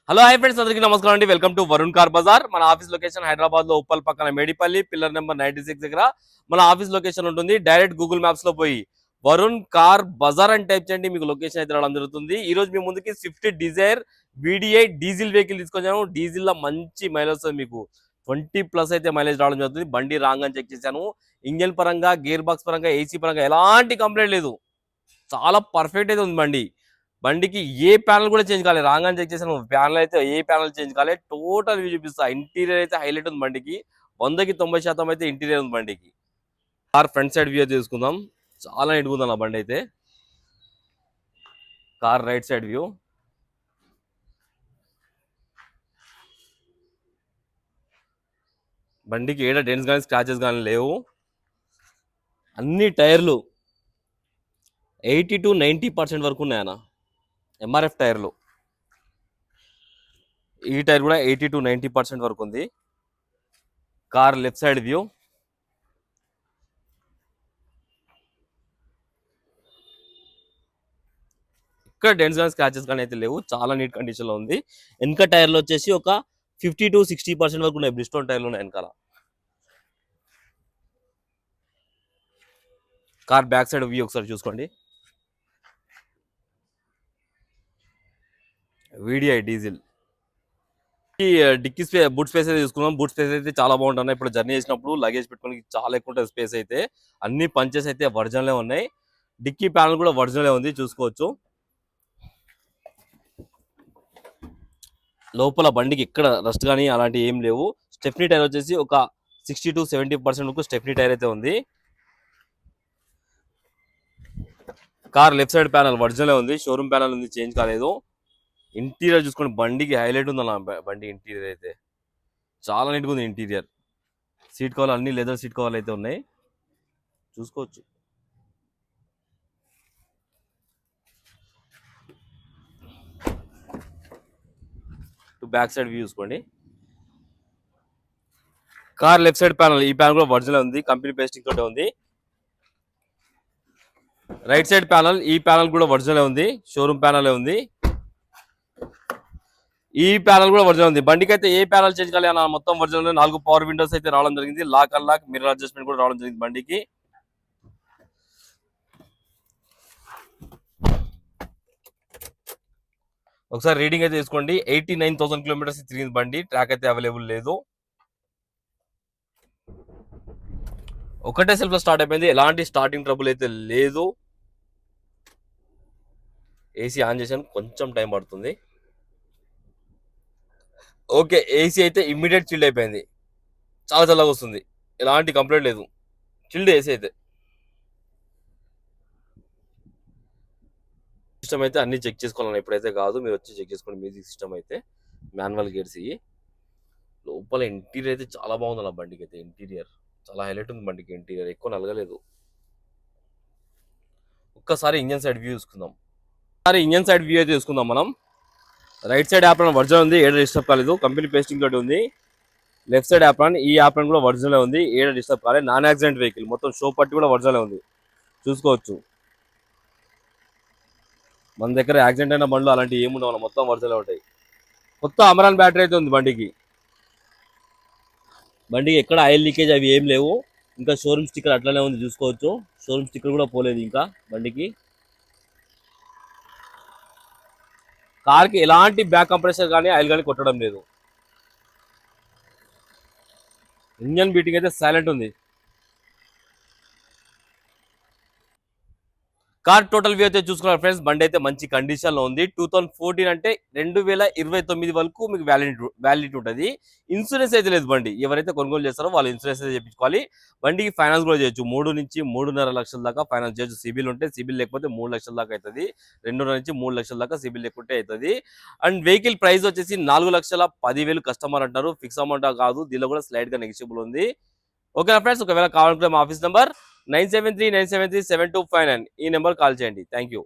Hello hi friends, అందరికీ నమస్కారం అండి. Welcome to Varun car bazaar. మన ఆఫీస్ లొకేషన్ హైదరాబాద్ లో ఉప్పల్ పక్కన మేడిపల్లి పిల్లర్ నెంబర్ 96 దగ్గర మన ఆఫీస్ లొకేషన్ ఉంటుంది. డైరెక్ట్ గూగుల్ మ్యాప్స్ లో పోయి వరుణ్ కార్ బజార్ అని టైప్ చేయండి, మీకు లొకేషన్ అయితే రావడం జరుగుతుంది. ఈ రోజు మీ ముందుకి Swift Dzire VD8 diesel vehicle తీసుకొచ్చాను. డీజిల్ లో మంచి మైలేజ్ వస్తుంది, మీకు 20+ అయితే మైలేజ్ రావడం జరుగుతుంది. బండి రాంగ్ అని చెక్ చేశాను. ఇంజన్ పరంగా, గేర్ బాక్స్ పరంగా, ఏసీ పరంగా ఎలాంటి కంప్లైంట్ లేదు. చాలా పర్ఫెక్ట్ అయితే ఉంది బండి. బండికి ఏ ప్యానల్ కూడా చేంజ్ కాలేదు. రాంగ్ అని చెక్ చేసాను, ప్యానల్ అయితే ఏ ప్యానల్ చేంజ్ కాలేదు. టోటల్ వ్యూ చూపిస్తా. ఇంటీరియర్ అయితే హైలైట్ ఉంది బండికి. 100కి 90% అయితే ఇంటీరియర్ ఉంది బండికి. కార్ ఫ్రంట్ సైడ్ వ్యూ తీసుకుందాం. చాలా నీట్గా ఉంది అన్న బండి అయితే. Car right side view. బండికి ఏడా డెన్స్ కానీ స్క్రాచెస్ కానీ లేవు. అన్ని టైర్లు 80 to 90% వరకు ఉన్నాయన్న. MRF టైర్లు. ఈ టైర్ కూడా 80 to 90% వరకు ఉంది. Car left side view. ఇక్కడ డెన్స్ కానీ స్క్రాచెస్ కానీ అయితే లేవు, చాలా నీట్ కండిషన్ లో ఉంది. వెనక టైర్లు వచ్చేసి ఒక 50 to 60% వరకు ఉన్నాయి. బ్రిస్టోన్ టైర్లు ఉన్నాయి వెనకాల. కార్ బ్యాక్ సైడ్ వ్యూ ఒకసారి చూసుకోండి. VD8 diesel. ఈ డిక్కీ బూట్ స్పేస్ అయితే తీసుకున్నాం. బూట్ స్పేస్ అయితే చాలా బాగుంటున్నాయి. ఇప్పుడు జర్నీ చేసినప్పుడు లగేజ్ పెట్టుకోవడానికి చాలా ఎక్కువ ఉంటుంది స్పేస్ అయితే. అన్ని పంచెస్ అయితే ఒరిజినలే ఉన్నాయి. డిక్కీ ప్యానల్ కూడా ఒరిజినలే ఉంది, చూసుకోవచ్చు. లోపల బండికి ఎక్కడ రస్ట్ కానీ అలాంటివి ఏం లేవు. స్టెఫ్నీ టైర్ వచ్చేసి ఒక 60 to 70% వరకు స్టెఫ్నీ టైర్ అయితే ఉంది. కార్ లెఫ్ట్ సైడ్ ప్యానల్ ఒరిజినలే ఉంది, షోరూమ్ ప్యానల్ ఉంది, చేంజ్ కాలేదు. ఇంటీరియర్ చూసుకోండి, బండికి హైలైట్ ఉంది అలా. బండి ఇంటీరియర్ అయితే చాలా నీట్గా ఉంది. ఇంటీరియర్ సీట్ కవర్లు అన్ని లెదర్ సీట్ కవర్లు అయితే ఉన్నాయి, చూసుకోవచ్చు. బ్యాక్ సైడ్ వ్యూ చూసుకోండి. కార్ లెఫ్ట్ సైడ్ ప్యానల్, ఈ ప్యానల్ కూడా ఒరిజినల్ ఉంది, కంపెనీ పేస్టింగ్ తోటే ఉంది. రైట్ సైడ్ ప్యానల్, ఈ ప్యానల్ కూడా ఒరిజినల్ ఉంది, షోరూమ్ ప్యానల్ ఉంది. ఈ ప్యానల్ కూడా ఒరిజినల్ ఉంది. బండికి అయితే ఏ ప్యానల్ చేంజ్ కాలే అన్న, మొత్తం ఒరిజినల్. 4 పవర్ విండోస్ అయితే రావడం జరిగింది. లాక్ అన్లాక్, మిర్రర్ అడ్జస్ట్మెంట్ కూడా రావడం జరిగింది బండికి. ఒకసారి రీడింగ్ అయితే తీసుకోండి. 89,000 కిలోమీటర్స్ తిరిగింది బండి. ట్రాక్ అయితే అవైలబుల్ లేదు. ఒకటే సెల్ఫ్ లో స్టార్ట్ అయిపోయింది, ఎలాంటి స్టార్టింగ్ ట్రబుల్ అయితే లేదు. ఏసీ ఆన్ చేశాను, కొంచెం టైం పడుతుంది. ఓకే, ఏసీ అయితే ఇమ్మీడియట్ చిల్డ్ అయిపోయింది. చాలా చల్లగా వస్తుంది, ఎలాంటి కంప్లైంట్ లేదు. చిల్డ్ ఏసీ అయితే. సిస్టమ్ అయితే అన్ని చెక్ చేసుకోవాలన్నా, ఇప్పుడైతే కాదు, మీరు వచ్చి చెక్ చేసుకోండి. మ్యూజిక్ సిస్టమ్ అయితే మాన్యువల్ గేర్స్ ఇవి. లోపల ఇంటీరియర్ అయితే చాలా బాగుంది అన్న బండికి అయితే. ఇంటీరియర్ చాలా హైలైట్ ఉంది బండికి. ఇంటీరియర్ ఎక్కువ నలగలేదు. ఒక్కసారి ఇంజన్ సైడ్ వ్యూ చూసుకుందాం. ఒకసారి ఇంజన్ సైడ్ వ్యూ అయితే చూసుకుందాం మనం. రైట్ సైడ్ యాప్రాన్ ఒరిజినల్ ఉంది, ఏడ డిస్టర్బ్ కాలేదు, కంపెనీ పేస్టింగ్ తోటి ఉంది. లెఫ్ట్ సైడ్ యాప్రాన్, ఈ యాప్రాన్ కూడా ఒరిజినల్ ఉంది, ఏడ డిస్టర్బ్ కాలేదు. నాన్ యాక్సిడెంట్ వెహికల్, మొత్తం షో పట్టి కూడా ఒరిజినల్ ఉంది, చూసుకోవచ్చు. మన దగ్గర యాక్సిడెంట్ అయిన బండ్లు అలాంటివి ఏముండవు, మొత్తం ఒరిజినల్ ఉంటాయి. మొత్తం అమరాన్ బ్యాటరీ అయితే ఉంది బండికి. బండికి ఎక్కడ ఆయిల్ లీకేజ్ అవి ఏం లేవు. ఇంకా షోరూమ్ స్టిక్కర్ అట్లనే ఉంది, చూసుకోవచ్చు. షోరూమ్ స్టిక్కర్ కూడా పోలేదు ఇంకా బండికి. కార్కి ఎలాంటి బ్యాక్ కంప్రెసర్ కానీ ఆయిల్ కానీ కొట్టడం లేదు. ఇంజన్ బీటింగ్ అయితే సైలెంట్ ఉంది. కార్ టోటల్ వ్యూ అయితే చూసుకున్నారు ఫ్రెండ్స్. బండి అయితే మంచి కండిషన్ లో ఉంది. 2014 అంటే 2029 వరకు మీకు వ్యాలిడిటీ ఉంటుంది. ఇన్సూరెన్స్ అయితే లేదు బండి. ఎవరైతే కొనుగోలు చేస్తారో వాళ్ళు ఇన్సూరెన్స్ అయితే చేయించుకోవాలి. బండికి ఫైనాన్స్ కూడా చేయొచ్చు. 3 నుంచి 3.5 లక్షల దాకా ఫైనాన్స్ చేయొచ్చు. సిబిల్ ఉంటే, సిబిల్ లేకపోతే 3 లక్షల దాకా అవుతుంది. 2.5 నుంచి 3 లక్షల దాకా సిబిల్ లేకుంటే అవుతుంది. అండ్ వెహికల్ ప్రైస్ వచ్చేసి 4,10,000 కస్టమర్ అంటారు, ఫిక్స్ అమౌంట్ కాదు. దీనిలో కూడా స్లైడ్ గా నెగిషియబుల్ ఉంది. ఓకేనా ఫ్రెండ్స్, ఒకవేళ కావాలనుకుంటే మా ఆఫీస్ నెంబర్ 9739737259 ఈ నెంబర్ కాల్ చేయండి. Thank you.